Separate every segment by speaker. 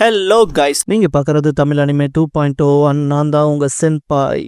Speaker 1: Hello guys, நீங்க பார்க்கறது Tamil anime 2.0 நான் தான் உங்க சென்பாய்.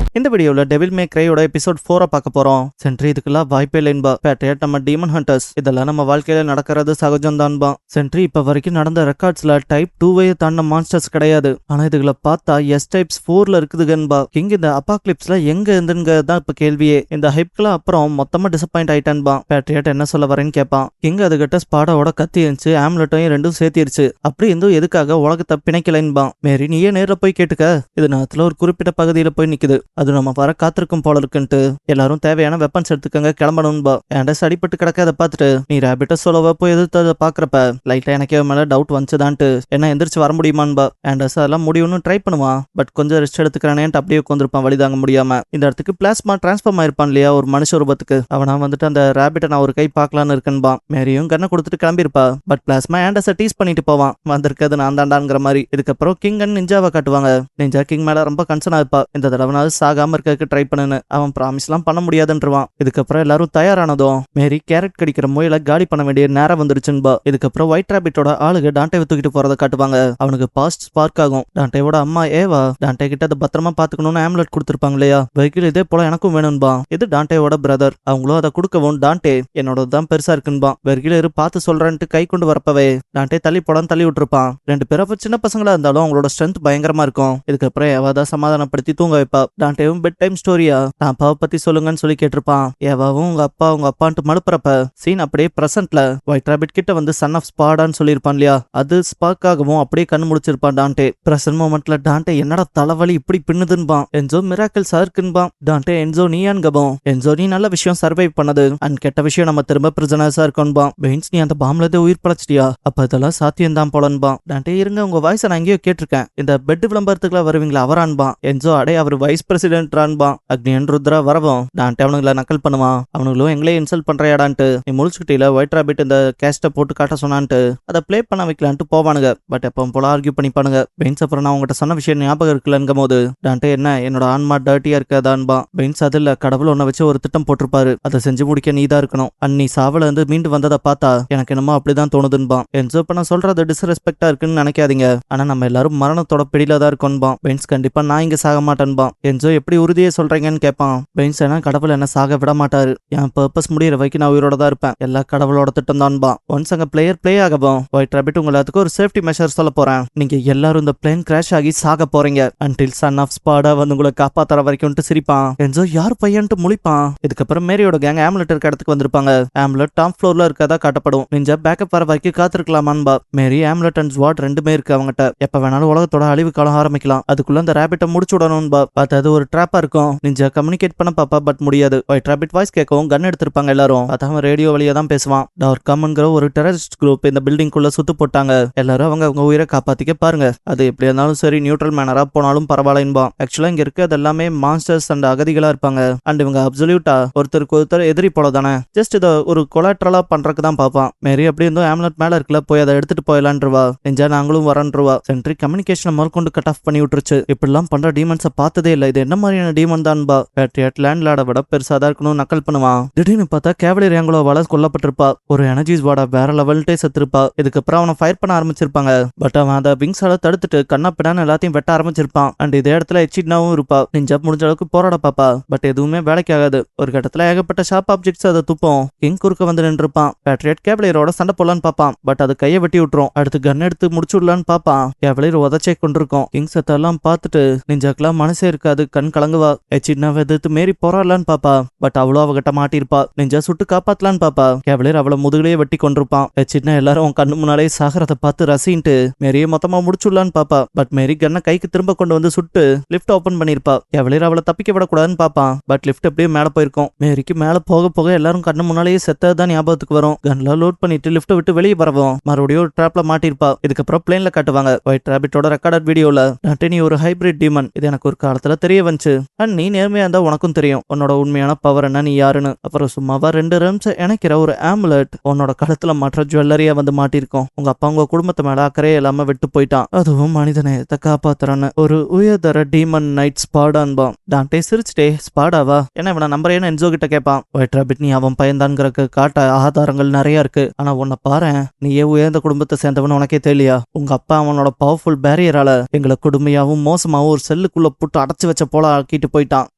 Speaker 1: இந்த வீடியோல டெவில் மே கிரையோட எபிசோட் 4 பார்க்க போறோம். சென்ட்ரி இதுக்கெல்லாம் வாய்ப்பே இல்லைன்பா. பேட்ரியட் நம்ம டீமன் ஹண்டர்ஸ், இதெல்லாம் நம்ம வாழ்க்கையில நடக்கிறது சகஜம் தான்பா. சென்ட்ரி இப்ப வரைக்கும் நடந்த ரெக்கார்ட்ஸ்ல டைப் 2 தாண்ட மான்ஸ்டர்ஸ் கிடையாது. ஆனா இதுகளை பார்த்தா எஸ் டைப்ஸ் 4ல இருக்குதுகன்பா. கிங் இந்த அபாக்லிப்ஸ்ல எங்க இருந்துங்கிறது தான் இப்ப கேள்வியே. இந்த ஹைப்க்குலாம் அப்புறம் மொத்தமா டிசப்பாயிண்ட் ஆயிட்டான்பா. பேட்ரியட் என்ன சொல்ல வரேன்னு கேட்பான். கிங் அதுகிட்ட ஸ்பாடோட கத்தி இருந்துச்சு, ஆம்லெட்டையும் ரெண்டும் சேர்த்திருச்சு. அப்படி இருந்தும் எதுக்காக உலகத்தை பிணைக்கலைன்பா. மேரி நீயே நேர்ல போய் கேட்டுக்க, இது நேரத்துல ஒரு குறிப்பிட்ட பகுதியில போய் நிக்குது, அது நம்ம வர காத்திருக்கும் போல இருக்குன்ட்டு. எல்லாரும் தேவையான வெப்பன்ஸ் எடுத்துக்கங்க, கிளம்பணும்பா. ஆண்டஸ் அடிபட்டு கிடக்க அதை பார்த்துட்டு நீ ரேபிட்ட சொல்லவ போய் எதிர்த்து பாக்குறப்ப லைட்டா எனக்கே மேல டவுட் வந்துச்சுதான்ட்டு என்ன எந்திரிச்சு வர முடியுமான்பா. ஆண்டஸ் அதெல்லாம் முடியும்னு ட்ரை பண்ணுவான். பட் கொஞ்சம் ரெஸ்ட் எடுத்துக்கிறானேன்ட்டு அப்படியே உட்காந்துருப்பான் வழி தாங்க முடியாம. இந்த இடத்துக்கு பிளாஸ்மா டிரான்ஸ்ஃபார்ம் ஆயிருப்பான் இல்லையா ஒரு மனுஷ ரூபத்துக்கு. அவனா வந்துட்டு அந்த ரேபிட்ட நான் ஒரு கை பார்க்கலான்னு இருக்கன்பா. மேரியும் கண்ணை கொடுத்துட்டு கிளம்பிருப்பா. பட் பிளாஸ்மா ஆண்டஸை டீஸ் பண்ணிட்டு போவான். வந்திருக்கிறது நான் தாண்டாங்கிற மாதிரி. இதுக்கப்புறம் கிங் அண்ட் நிஞ்சாவை காட்டுவாங்க. நிஞ்சா கிங் மேல ரொம்ப கன்சர்னா இருப்பா. இந்த தடவைனாவது சாகாம இருக்க ட்ரை பண்ணுன்னு. அவன் ப்ராமிஸ்லாம் பண்ண முடியாதுன்றான். இதுக்கப்புறம் எல்லாரும் தயாரானதும் மேரி கேரட் கடிக்கிற முயல காலி பண்ண வேண்டிய நேரம் வந்துருச்சுன்பா. இதுக்கப்புறம் ஒயிட் ராபிட்டோட ஆளுக டான்டேவை தூக்கிட்டு போறதை காட்டுவாங்க. அவனுக்கு பாஸ்ட் ஸ்பார்க் ஆகும். டான்டேவோட அம்மா ஏவா டான்டே கிட்ட அதை பத்திரமா பாத்துக்கணும்னு ஆம்லெட் கொடுத்துருப்பாங்க இல்லையா. வெஹிக்கிள் இதே போல எனக்கும் வேணும்பா. இது டான்டேவோட பிரதர். அவங்களும் அதை கொடுக்கவும் டான்டே என்னோட தான் பெருசா இருக்குன்பா. வெஹிக்கிள் இரு பார்த்து சொல்றேன்ட்டு கை கொண்டு வரப்பவே டான்டே தள்ளி போடான்னு தள்ளி விட்டுருப்பான். ரெண்டு பேரும் சின்ன பசங்களா இருந்தாலும் அவங்களோட ஸ்ட்ரென்த் பயங்கரமா இருக்கும். இதுக்கப்புறம் ஏவாதான் சமாதானப்படுத்தி தூங்க வைப்பா. டான்டேவும் பெட் டைம் ஸ்டோரியா நான் அப்பாவை பத்தி சொல்லுங்கன்னு சொல்லி கேட்டிருப்பான். ஏவாவும் உங்க அப்பான்ட்டு மழுப்புறப்ப சீன் அப்படியே பிரசன்ட்ல ஒயிட் ராபிட் கிட்ட வந்து சன் ஆஃப் ஸ்பாடான்னு சொல்லியிருப்பான் இல்லையா. அது ஸ்பார்க்காகவும் அப்படியே கண்ணு முடிச்சிருப்பான் டான்டே. பிரசன்ட் மொமெண்ட்ல டான்டே என்னடா தலைவலி இப்படி பின்னுதுன்பான். என்ஜோ மிராக்கிள் சார்க்குன்பான். டான்டே என்ஜோ நீயான் கபம். என்ஜோ நீ நல்ல விஷயம் சர்வைவ் பண்ணது அண்ட் கெட்ட விஷயம் நம்ம திரும்ப பிரிசனர்ஸா இருக்கோன்பான். பெயின்ஸ் நீ அந்த பாம்ல இருந்து உயிர் பழச்சிட்டியா, அப்ப இதெல்லாம் சாத்தியம் தான் போலன்பான். டான்டே இருங்க உங்க வாய்ஸ் நான் எங்கேயோ கேட்டிருக்கேன், இந்த பெட் விளம்பரத்துக்குலாம் வருவீங்களா அவரான்பான். என்ஜோ அடே அவர் வைஸ் பிரசிடென்ட் ரான்பான். அக்னியன் ருத்ரா வரவும் டான்டே அவனுங்களை நக்கல் பண்ணுவான். அவனுங்களும் எங்களே இன்சல்ட் பண்றையாடான்ட்டு நீ முழிச்சுக்கிட்டீல ஒயிட் ராபிட் இந்த கேஸ்ட போட்டு காட்ட சொன்னான்ட்டு அதை பிளே பண்ண வைக்கலான்ட்டு போவானுங்க. பட் எப்பவும் போல ஆர்கியூ பண்ணிப்பானுங்க. பெயின்ஸ் அப்புறம் நான் உங்ககிட்ட சொன்ன விஷயம் ஞாபகம் இருக்குல்லங்கும் போது டான்டே என்ன என்னோட ஆன்மா டர்ட்டியா இருக்காதான்பான். பெயின்ஸ் அது இல்ல, கடவுள் ஒன்ன வச்சு ஒரு திட்டம் போட்டிருப்பாரு, அதை செஞ்சு முடிக்க நீ தான் இருக்கணும். அன்னி சாவல இருந்து மீண்டு வந்ததை பார்த்தா எனக்கு என்னமோ அப்படிதான் தோணுதுன்பான். என்ஜோ இப்ப நான் சொல்றது டிஸ்ரெஸ்பெக்டா இருக்குன்னு நினைக்காதீங்க, ஆனா நம்ம எல்லாரும் மரணத்தோட பிடியில தான் இருக்கோன்பான். பெயின்ஸ் கண்டிப்பா நான் இங்க சாக மாட்டேன்பான். என்ஜோ எப்படி உறுதியே சொல்றீங்கன்னு கேட்பான். பெயின்ஸ் கடவுள் என்ன சாக விட மாட்டாரு, என் பர்பஸ் முடிகிற வரைக்கும் நான் உயிரோட தான் இருப்பேன், எல்லா கடவுளோட திட்டம் தான்பா. ஒன்ஸ் அங்க பிளேயர் பிளே ஆகவும் ஒயிட் ராபிட் உங்க எல்லாத்துக்கும் ஒரு சேஃப்டி மெஷர் சொல்ல போறேன். நீங்க எல்லாரும் இந்த பிளேன் கிராஷ் ஆகி சாக போறீங்க அன்டில் சன் ஆஃப் ஸ்பாடா வந்து உங்களை காப்பாத்துற வரைக்கும் சிரிப்பான். என்ஜோ யார் பையன்ட்டு முழிப்பான். இதுக்கப்புறம் மேரியோட கேங் ஆம்லெட் இருக்க இடத்துக்கு வந்திருப்பாங்க. ஆம்லெட் டாப் ஃப்ளோர்ல இருக்கதா காட்டப்படும். நிஞ்சா பேக்கப் வர வரைக்கும் காத்திருக்கலாமான்பா. மேரி ஆம்லெட் அண்ட் ஸ்வாட் ரெண்டுமே இருக்கு அவங்ககிட்ட. எப்ப வேணாலும் உலகத்தோட அழிவு காலம் ஆரம்பிக்கலாம், அதுக்குள்ள அந்த ராபிட்டை முடிச்சு விடணும்பா. பார்த்து அது ஒரு ட்ராப்பா இருக்கும். நிஞ்சா கம்யூனிகேட் பண்ண பாப்பா பட் முடியாது. ஒயிட் ராபிட் வாய்ஸ் கேட்கவும் கன் எடுத்திருப்பாங்க எல்லாரும். அதான் ரேடியோ வழியா தான் பேசுவான். டார்காம்ங்கிற ஒரு டெரரிஸ்ட் குரூப் இந்த பில்டிங் குள்ள சுத்து போட்டாங்க. எல்லாரும் அவங்க உயிரை காப்பாத்திக்க பாருங்க, அது எப்படி இருந்தாலும் சரி நியூட்ரல் மேனரா போனாலும் பரவாயில்லைன்பா. ஆக்சுவலா இங்க இருக்கிறது எல்லாமே மான்ஸ்டர்ஸ் அண்ட் அகதிகளா இருப்பாங்க. அண்ட் இவங்க அப்சல்யூட்டா ஒருத்தருக்கு ஒருத்தர் எதிரி போல தானே, ஜஸ்ட் இதை ஒரு கொலாட்ரலா பண்றதுக்கு தான் பாப்பான். மேரி அப்படி இருந்தும் ஆம்லெட் மேல இருக்குல்ல, போய் அதை எடுத்துட்டு போயலான்றவா. நெஞ்சா நாங்களும் வரன்றவா. சென்ட்ரி கம்யூனிகேஷன் முதல் கொண்டு கட் ஆஃப் பண்ணி விட்டுருச்சு. இப்படிலாம் பண்ற டீமன்ஸை பார்த்ததே இல்லை, இது என்ன மாதிரியான டீமன் தான்பா. பேட்ரியட் லேண்ட்லாட விட பெருசாதான் இருக்கணும் நக்கல் பண்ணுவான். திடீர்னு பார்த்தா கேவலர் ஏங்கலோவால கொல்லப்பட்டிருப்பா. ஒரு எனர்ஜிஸ் வாட வேற லெவல்ட்டே செத்துருப்பா. இதுக்கப்புறம் அவனை ஃபயர் பண்ண ஆரம்பிச்சிருப்பாங்க. பட் அவன் அதை விங்ஸால தடுத்துட்டு கண்ணா பிடான்னு எல்லாத்தையும் வெட்ட ஆரம்பிச்சிருப்பான். அண்ட் இதே இடத்துல எச்சிட்னாவும் இருப்பா. நிஞ்சா முடிஞ்ச அளவுக்கு போராட பாப்பா. பட் எதுவுமே வேலைக்கு ஆகாது. ஒரு கட்டத்துல ஏகப்பட்ட ஷார்ப் ஆப்ஜெக்ட்ஸ் அதை துப்போம். கிங் குறுக்க வந்து நின்றுப்பான். பேட்ரியட் கேவலரோட சண்டை போடலான்னு பாப்பான். பட் அது கையை வெட்டி விட்டுரும். அடுத்து கன் எடுத்து முடிச்சு விடலான்னு பாப்பான். கேவலர் உதச்சே கொண்டிருக்கும். கிங் சத்தெல்லாம் பார்த்துட்டு நிஞ்சாக்கெல்லாம் மனசே இருக்காது, கண் கலங்குவா. எச்சிட்னாவை எதிர்த்து மேரி போராடலான்னு பாப்பா. பட் அவ்வளோ அவகிட்ட மாட்டிருப்பா. நெஞ்சா சுட்டு காப்பாத்தலான்னு பாப்பா. கேவலர் அவளை முதுகிலேயே வெட்டி கொண்டிருப்பான். சின்ன எல்லாரும் கண்ணு முன்னாலே சாகரத்தை பார்த்து ரசின்ட்டு மேரியை மொத்தமா முடிச்சுடலான்னு பாப்பா. பட் மேரி கண்ணை கைக்கு திரும்ப கொண்டு வந்து சுட்டு லிஃப்ட் ஓபன் பண்ணிருப்பா. கேவலர் அவளை தப்பிக்க விடக்கூடாதுன்னு பாப்பான். பட் லிஃப்ட் எப்படியே மேல போயிருக்கும். மேரிக்கு மேல போக போக எல்லாரும் கண்ணு முன்னாலேயே செத்ததான் ஞாபகத்துக்கு வரும். கன்ல லோட் பண்ணிட்டு லிஃப்ட் விட்டு வெளியே வரவும் மறுபடியும் ஒரு ட்ராப்ல மாட்டிருப்பா. இதுக்கப்புறம் பிளேன்ல காட்டுவாங்க ஒயிட் ராபிட்டோட ரெக்கார்டட் வீடியோல. டான்டே நீ ஒரு ஹைபிரிட் டீமன், இது எனக்கு ஒரு காலத்துல தெரிய வந்துச்சு. அண்ட் நீ நேர்மையா இருந்தா உனக்கும் தெரியும் உன்னோட உண்மையான பவர் என்ன, நீ யாருன்னு. அப்புறம் சும்மாவா 2 ரம்ஸ் இணைக்கிற ஒரு ஆமுலெட் உன்னோட கழுத்துல மற்ற ஜுவல்லரியா வந்து மாட்டிருக்கோம். உங்க அப்பா உங்க குடும்பத்தை மேல அக்கறையே இல்லாம விட்டு போயிட்டான், அதுவும் மனிதநேயத்தை காப்பாத்துறான்னு. ஒரு உயர்தர டீமன் நைட் ஸ்பாடான்பா. டான்டே சிரிச்சுட்டே, ஸ்பாடாவா என்ன இவனை நம்புறேன்னு என்ஜோ கிட்ட கேட்பான். ஒயிட் ராபிட், நீ அவன் பையன்தான்ங்கிறக்கு காட்ட ஆதாரங்கள் நிறைய இருக்கு. ஆனா உன்னை பாரு, நீயே உயர்ந்த குடும்பத்தை சேர்ந்தவன் உனக்கே தெரியலையா? உங்க அப்பா அவனோட பவர்ஃபுல் பேரியரால எங்களை கொடுமையாவும் மோசமாவும் ஒரு செல்லுக்குள்ள போட்டு அடைச்சு வச்ச போல ஆக்கிட்டு போயிட்டான்,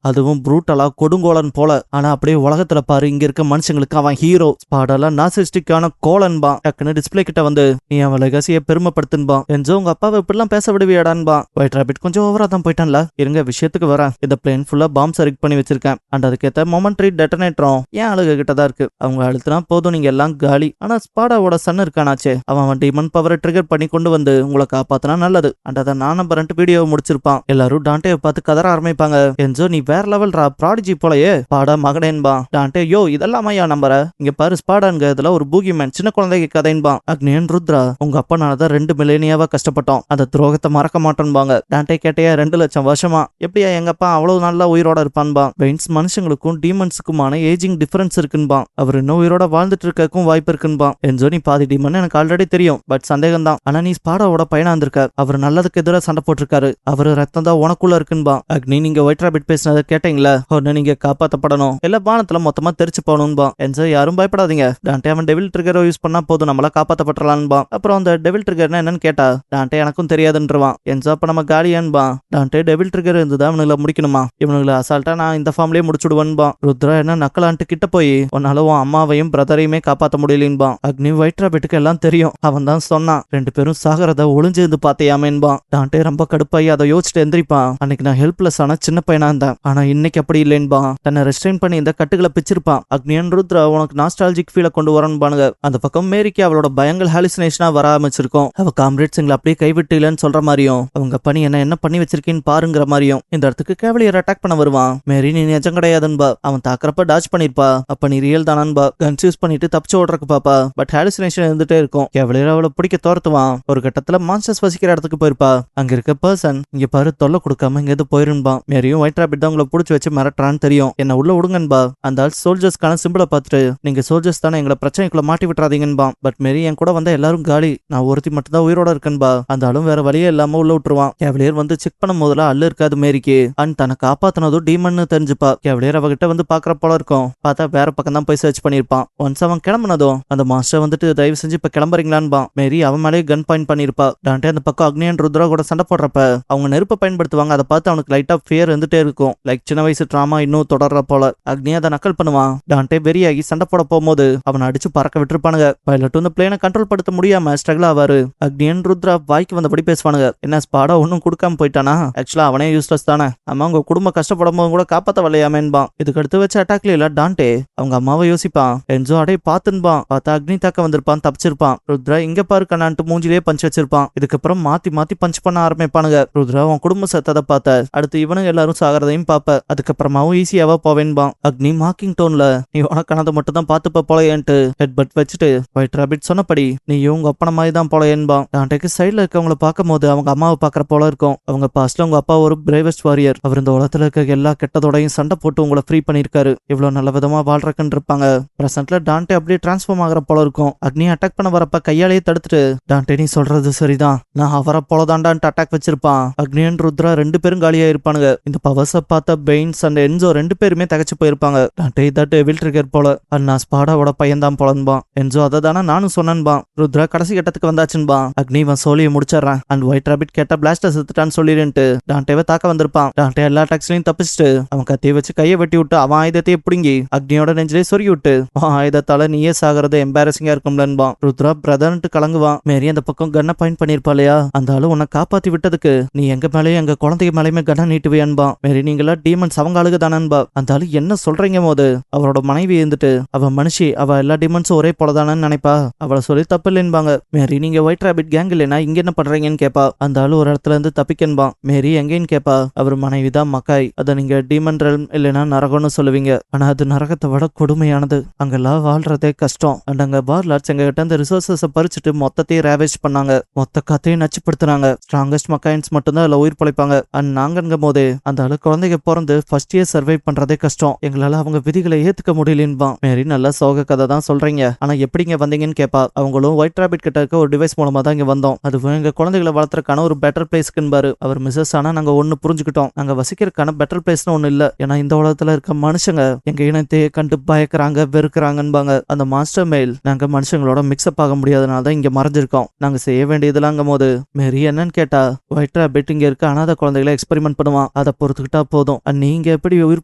Speaker 1: அதுவும் ப்ரூட்டலா கொடுங்கோலன் போல. ஆனா அப்படியே உலகத்துல பாரு, இங்க இருக்க மனுஷங்களுக்கு அவன் ஹீரோ. ஸ்பாடெல்லாம் நாசிஸ்டிக்கான கோலன்பா. டக்குன்னு டிஸ்பிளே கிட்ட வந்து, நீ அவன் லெகசியை பெருமைப்படுத்துன்பா. என்ஜோ உங்க அப்பாவை இப்படிலாம் பேச விடுவியாடான்பா. ஒயிட் ராபிட், கொஞ்சம் ஓவரா தான் போயிட்டான்ல, இருங்க விஷயத்துக்கு வரேன். இந்த பிளேன் ஃபுல்லா பாம்ஸ் ரிக் பண்ணி வச்சிருக்கேன். அண்ட் அதுக்கேத்த மொமெண்ட்ரி டெட்டனேட்டரும் ஏன் அழுக கிட்டதான் இருக்கு. அவங்க அழுத்தினா போதும், நீங்க எல்லாம் காலி. ஆனா ஸ்பாடாவோட சன் இருக்கானாச்சே, அவன் டீமன் பவரை ட்ரிகர் பண்ணி கொண்டு வந்து உங்களை காப்பாத்தினா நல்லது. அண்ட் அதை நான் நம்புறேன் வீடியோவை முடிச்சிருப்பான். எல்லாரும் டான்டேவை பார்த்து கதற ஆரம்பிப்பாங்க. என்ஜோ, நீ வேற லெவல் ரா, ப்ராடிஜி போலயே. ஸ்பாடா மகனேன்பா. டான்டே, யோ இதெல்லாம் ஐயா நம்புற, இங்க பாரு ஸ்பாடாங்க, இதுல ஒரு பூகிமேன் சின்ன குழந்தைக்கு கதைன்பா. அக்னியன் ருத்ரா, உங்க அப்பனாலதான் 2 மில்லேனியாவா கஷ்டப்பட்டோம், அந்த துரோகத்தை மறக்க மாட்டோன்பாங்க. டான்டே கேட்டையா, 2 லட்சம் வருஷமா எப்படியா எங்க அப்பா அவ்வளவு நல்லா உயிரோட இருப்பான்பா. வெயின்ஸ் மனுஷங்களுக்கும் டீமன்ஸுக்குமான ஏஜிங் டிஃபரன்ஸ் இருக்குன்பா, அவர் இன்னும் உயிரோட வாழ்ந்துட்டு இருக்கக்கும் வாய்ப்பு இருக்குன்பா. என்ஜோ, நீ பாதி டீமன் எனக்கு ஆல்ரெடி தெரியும், பட் சந்தேகம் தான். ஆனா நீ ஸ்பாடாவோட பையனா இருந்திருக்க, அவர் நல்லதுக்கு எதிராக சண்டை போட்டிருக்காரு, அவரு ரத்தம் தான் உனக்குள்ள இருக்குன்பா. அக்னி, நீங்க ஒயிட் ராபிட் பேசினதை கேட்டீங்களா? ஒன்னு நீங்க காப்பாத்தப்படணும், எல்லா பானத்துல மொத்தமா தெரிச்சு போகணும்பா. என்ஜோ, யாரும் பயப்படாதீங்க, டான்டே அவன் டெவில் ட்ரிகரை யூஸ் பண்ணா போதும், நம்மள காப்பாத்தப்படலான்பா. அப்புறம் அந்த டெவில் ட்ரிகர்னா என்னன்னு கேட்டா டான்டே எனக்கும் தெரியாதுன்றவான். என்ஜோ, அப்ப நம்ம காலியான்பா. டான்டே, டெவில் ட்ரிகர் இருந்துதான் இவனுங்களை முடிக்கணுமா, இவனுங்களை அசால்ட்டா நான் இந்த ஃபார்ம்லயே முடிச்சுடுவேன்பா. ருத்ரா என்ன நக்கலான்ட்டு கிட்ட போய், உன்னால உன் அம்மாவையும் பிரதரையுமே காப்பாத்த முடியலன்பா. அக்னி, ஒயிட் ராபிட்டுக்கு எல்லாம் தெரியும், அவன் தான் சொன்னான் 2 பேரும் சாகரத ஒளிஞ்சிருந்து பாத்தையாமேன்பா. டான்டே ரொம்ப கடுப்பாயி அதை யோசிச்சுட்டு எந்திரிப்பான். அன்னைக்கு நான் ஹெல்ப்லெஸ் ஆன சின்ன பையனா இருந்தேன், ஆனா இன்னைக்கு அப்படி இல்லைன்பா. தன்னை ரெஸ்ட்ரெயின் பண்ணி இந்த கட்டுகளை பிச்சிருப்பான். அக்னியன் ருத்ரா உனக்கு நாஸ்டாலஜிக் ஃபீலை கொண்டு வரணும்பானுங்க. அந்த பக்கம் மேரிக்கு அவளோட பயங்கள் ஹாலுசினேஷனா வர ஆரம்பிச்சிருக்கும். அவ காம்ரேட்ஸ் எங்களை அப்படியே கைவிட்டு இல்லைன்னு சொல்ற மாதிரியும், அவங்க பணி என்ன பண்ணி வச்சிருக்கேன்னு பாருங்கிற மாதிரியும். இந்த இடத்துக்கு கேவலியர் அட்டாக் பண்ண வருவான். மேரி, நீ நிஜம் கிடையாதுன்பா, அவன் தாக்குறப்ப டாச் பண்ணிருப்பா, அப்ப நீ ரியல் தானான்பா. கன்ஸ் யூஸ் பண்ணிட்டு தப்பிச்சு ஓடுறக்கு பாப்பா, பட் ஹாலுசினேஷன் இருந்துட்டே இருக்கும். கேவலியர் அவளை பிடிக்க தோர்த்துவான். ஒரு கட்டத்துல மான்ஸ்டர்ஸ் வசிக்கிற இடத்துக்கு போயிருப்பா. அங்க இருக்க பர்சன், இங்க பாரு தொல்லை கொடுக்காம இங்க எது போயிருன்பா. மேரியும் ஒயிட் ராபிட் தான் உங்களை புடிச்சு வச்சு மிரட்டுறான்னு தெரியும், என்ன உள்ள விடுங்கன்பா. அந்த ஆள் சோல்ஜர்ஸ்க்கான சிம்பிளை பார்த்துட்டு, நீங்க சோல்ஜர்ஸ் தானே, எங்களை பிரச்சனைக்குள்ள மாட்டி விட்டுறாதீங்கன்பா. பட் மேரி, என் கூட வந்தா எல்லாரும் காலி, நான் ஒருத்தி மட்டும் தான் உயிரோட இருக்கன்பா. அந்த ஆளும் வேற வழியே இல்லாம உள்ள விட்டுருவான். கேவலியர் வந்து செக் பண்ணும் போதுல அல்லு இருக்காது மேரிக்கு. அண்ட் தன்னை காப்பாத்தினதும் டீமன்னு தெரிஞ்சுப்பா. கேவலியர் அவகிட்ட வந்து பாக்குற போல இருக்கும், பார்த்தா வேற பக்கம் தான் போய் சர்ச் பண்ணிருப்பான். ஒன்ஸ் அவன் கிளம்புனதும் அந்த மாஸ்டர் வந்துட்டு, தயவு செஞ்சு இப்ப கிளம்புறீங்களான்பா. மேரி அவன் மேலே கன் பாயிண்ட் பண்ணிருப்பா. டான்டே அந்த பக்கம் அக்னியன் ருத்ரா கூட சண்டை போடுறப்ப அவங்க நெருப்பை பயன்படுத்துவாங்க. அதை பார்த்து அவனுக்கு லைட்டா ஃபியர் இருந்துட்டே இருக்கும், லைக் சின்ன வயசு டிராமா இன்னும் தொடர்ற போல. அக்னி அதை நக்கல் பண்ணுவான். டான்டே வெறியாகி சண்டை போட போகும்போது அவனை அடிச்சு பறக்க விட்டுருப்பானுங்க. பைலட் வந்து பிளேனை கண்ட்ரோல் படுத்த முடியாம ஸ்ட்ரகிள் ஆவாரு. அக்னியன் ருத்ரா வாய்க்கு வந்தபடி பேசுவானுங்க. என்ன ஸ்பாடா ஒன்னும் கொடுக்காம போயிட்டானா, ஆக்சுவலா அவனே யூஸ்லெஸ் தானே, அம்மா உங்க குடும்பம் கஷ்டப்படும் போது கூட காப்பாத்த வரலையாமேன்பான். இதுக்கு அடுத்து வச்ச அட்டாக்ல டான்டே அவங்க அம்மாவை யோசிப்பான். என்ஜோ அடே பாத்துன்பான். பார்த்தா அக்னி தாக்க வந்திருப்பான், தப்பிச்சிருப்பான். ருத்ரா இங்க பாரு கண்ணான்ட்டு மூஞ்சிலேயே பஞ்ச் வச்சிருப்பான். இதுக்கப்புறம் மாத்தி மாத்தி பஞ்ச் பண்ண ஆரம்பிப்பானுங்க. ருத்ரா உன் குடும்பம் செத்ததை பார்த்த அடுத்து இவனுங்க எல்லாரும் சாகிறதையும் பாப்ப, அதுக்கப்புறமாவும் ஈஸியாவா போவேன்பான். அக்னி மாக்கிங் டோன்ல, நீ உனக்கானதை மட்டும் தான் பாத்துப்ப போலையன்ட்டு ஹெட் பட் வச்சுட்டு, ஒயிட் ராபிட் சொன்னபடி நீ உங்க அப்பன மாதிரி தான் போலையன்பான். டான்டேக்கு சைட்ல இருக்கவங்களை பார்க்கும் போது அவங்க அம்மாவை பாக்குற போல இருக்கும். அவங்க பாஸ்ட்ல உங்க அப்பா ஒரு பிரேவஸ்ட் வாரியர், அவர் இந்த உலகத்துல இருக்க எல்லா கெட்டதோடையும் சண்டை போட்டு உங்களை ஃப்ரீ பண்ணிருக்காரு, இவ்வளவு நல்ல விதமா வாழ்றக்குன்னு இருப்பாங்க. பிரசன்ட்ல டான்டே அப்படியே டிரான்ஸ்ஃபார்ம் ஆகிற போல இருக்கும். அக்னி அட்டாக் பண்ண வரப்ப கையாலேயே தடுத்துட்டு, டான்டே நீ சொல்றது சரிதான், நான் அவரை போலதான்டான்ட்டு அட்டாக் வச்சிருப்பான். அக்னியன் ருத்ரா 2 பேரும் காலியா இருப்பானுங்க. இந்த பவர்ஸை பார்த்த பெயின்ஸ் அண்ட் என்ஜோ 2 பேருமே தகச்சு போயிருப்பாங்க. டான்டே இதான் டெவில் ட்ரிகர் போல, அண்ணா ஸ்பாடாவோட பையன் தான் போலன்பான். என்ஜோ அதை தானே நானும் சொன்னேன்பான். ருத்ரா கடைசி கட்டத்துக்கு வந்தாச்சுன்பான். அக்னி இவன் சோழியை முடிச்சிடறான். அண்ட் ஒயிட் ராபிட் கேட்டா பிளாஸ்டர் செத்துட்டான்னு சொல்லிட்டு டான்டேவை தாக்க வந்திருப்பான். டான்டே எல்லா அட்டாக்ஸ்லையும் தப்பிச்சுட்டு அவன் கத்தியை வச்சு கையை வெட்டி விட்டு அவன் ஆயுதத்தையே பிடுங்கி அக்னியோட நெஞ்சிலே சொருகி விட்டு, ஆயுதத்தால நீயே சாகிறது எம்பாரசிங்கா இருக்கும்லன்பான். ருத்ரா பிரதர்ன்ட்டு கலங்குவான். மேரி அந்த பக்கம் கண்ணை பாயிண்ட் பண்ணிருப்பாளையா, அந்த ஆளு உன்னை காப்பாத்தி விட்டதுக்கு நீ எங்க மேலேயும் எங்க குழந்தைங்க மேலேயுமே கண்ணை நீட்டுவியான்பா. மேரி நீங்களா டீமன்ஸ் அவங்க ஆளுக தானன்பா. அந்த ஆளு என்ன சொல்றீங்க போது அவரோட மனைவி இருந்துட்டு, அவ மனுஷி, அவ எல்லா டீமன்ஸும் ஒரே போலதானு நினைப்பா, அவளை சொல்லி தப்பு இல்லைன்பாங்க. மேரி நீங்க ஒயிட் ராபிட் கேங் இல்லைன்னா இங்க என்ன பண்றீங்கன்னு கேப்பா. அந்த ஆளு ஒரு இடத்துல இருந்து தப்பிக்கன்பான். மேரி எங்கேன்னு கேப்பா. அவர் மனைவி தான் மக்காய், அதை நீங்க டீமன் ரெல்ம் இல்லைன்னா நரகம்னு சொல்லுவீங்க, ஆனா அது நரகத்தை விட கொடுமையானது, அங்கெல்லாம் வாழ்றதே கஷ்டம். அண்ட் அங்க வார்லார்ட்ஸ் எங்க கிட்ட அந்த ரிசோர்சஸை பறிச்சுட்டு மொத்தத்தையும் ரேவேஜ் பண்ணாங்க, மொத்த கத்தையும் நச்சுப்படுத்தினாங்க. ஸ்ட்ராங்கஸ்ட் மக்காயின்ஸ் மட்டும்தான் அதுல உயிர் பழைப்பாங்க. அண்ட் நாங்கங்கும் போதே அந்த ஆளு குழந்தைங்க பிறந்து ஃபர்ஸ்ட் இயர் சர்வை பண்றதே கஷ்டம், எங்களால அவங்க விதிகளை ஏத்துக்க முடியலன்பான். மேரி நல்ல சோக கதை தான் சொல்றீங்க, ஆனா எப்படிங்க வந்தீங்கன்னு கேப்பா. அவங்களும் ஒயிட் ராபிட் கிட்ட இருக்க ஒரு டிவைஸ் மூலமா தான் இங்க வந்தோம், அதுவும் எங்க குழந்தைகளை வளர்த்துறதுக்கான ஒரு பெட்டர் பிளேஸ்க்குன்பாரு அவர். மிஸ்ஸஸ் ஆனா நாங்க ஒண்ணு புரிஞ்சுக்கிட்டோம், நாங்க வசிக்கிறதுக்கான பெட்டர் பிளேஸ்னு ஒண்ணு இல்ல, ஏன்னா இந்த உலகத்துல இருக்க மனுஷங்க எங்க இனத்தையே கண்டு பயக்கிறாங்க வெறுக்கிறாங்கன்பாங்க. அந்த மாஸ்டர் மெயில் நாங்க மனுஷங்களோட மிக்ஸ்அப் ஆக முடியாதனால தான் இங்க மறைஞ்சிருக்கோம், நாங்க செய்ய வேண்டியதுலாங்கும் போது மேரி என்னன்னு கேட்டா, ஒயிட் ராபிட் இங்க இருக்க அனாதை குழந்தைகளை எக்ஸ்பெரிமெண்ட் பண்ணுவான், அதை பொறுத்துக்கிட்டா போதும், நீங்க எப்படி உயிர்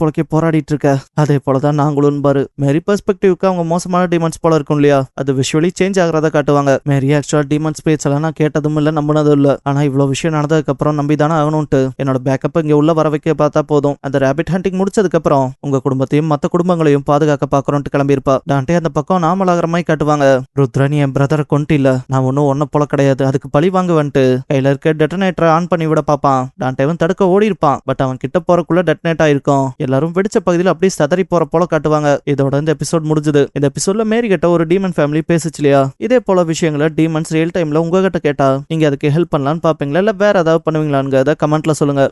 Speaker 1: பொழைக்க போராடிட்டு இருக்க அதே போலதான் நாங்களும் பாரு. மேரி பெர்ஸ்பெக்டிவ்க்கு அவங்க மோசமான டிமாண்ட்ஸ் போல இருக்கும் இல்லையா, அது விஷுவலி சேஞ்ச் ஆகிறத காட்டுவாங்க. மேரி ஆக்சுவலா டிமாண்ட்ஸ் பேச்சு எல்லாம் நான் கேட்டதும் இல்ல நம்பினதும் இல்ல, ஆனா இவ்வளவு விஷயம் நடந்ததுக்கு அப்புறம் நம்பி தானே ஆகணும்ட்டு என்னோட பேக்கப் இங்க உள்ள வர வைக்க பார்த்தா போதும், அந்த ரேபிட் ஹண்டிங் முடிச்சதுக்கு அப்புறம் உங்க குடும்பத்தையும் மத்த குடும்பங்களையும் பாதுகாக்க பாக்குறோம்ட்டு கிளம்பியிருப்பா. டான்டே அந்த பக்கம் நாமல் ஆகிற மாதிரி காட்டுவாங்க. ருத்ரன் என் பிரதரை கொண்டு இல்ல, நான் ஒன்னும் ஒன்ன போல கிடையாது, அதுக்கு பழி வாங்குவன்ட்டு கையில இருக்க டெட்டனேட்டரை ஆன் பண்ணி விட பாப்பான். டான்டேவன் தடுக்க ஓடி இருப்பான், பட் அவன் கிட்ட போறக்குள்ள டெட்டனேட் ஆயிருக்கும். எல்லாரும் வெடிச்ச பகுதியில் அப்படியே சதறி போற போல காட்டுவாங்க. இதோட இந்த எபிசோட் முடிஞ்சது. இந்த எபிசோட்ல மேரி கிட்ட ஒரு டீமன் ஃபேமிலி பேசுச்சு இல்லையா, இதே போல விஷயங்களை டீமன்ஸ் ரியல் டைம்ல உங்ககிட்ட கேட்டா நீங்க அதுக்கு ஹெல்ப் பண்ணலான்னு பாப்பீங்களா இல்ல வேற ஏதாவது பண்ணுவீங்களான்னு கமெண்ட்ல சொல்லுங்க.